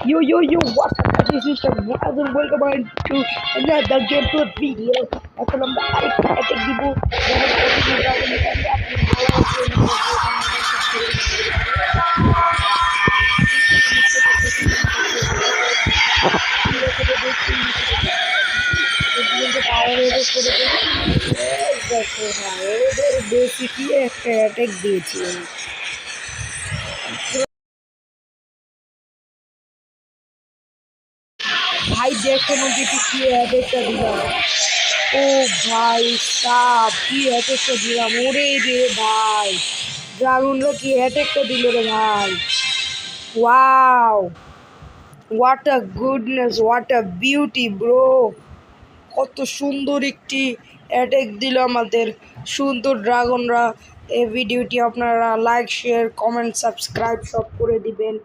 Yo, what's up guys, this is the Muaz and welcome to another gameplay video. এখন আমরা আরেকটা attack দিব যখন প্রতিদিন ডাবল এখানে আপনি বেসিকলি একটা অ্যাটাক দিয়েছি ভাই দেখেন ওদিকে কি অ্যাটাকটা দিলাম। ও ভাই সাপ কি অ্যাটাকটা দিলাম, ওরে রে ভাই ড্রাগনরা কি অ্যাটাকটা দিল রে ভাই। Wow, what a goodness, what a beauty bro. কত সুন্দর একটি অ্যাটাক দিল আমাদের সুন্দর ড্রাগনরা। এই ভিডিওটি আপনারা লাইক শেয়ার কমেন্ট সাবস্ক্রাইব সব করে দিবেন।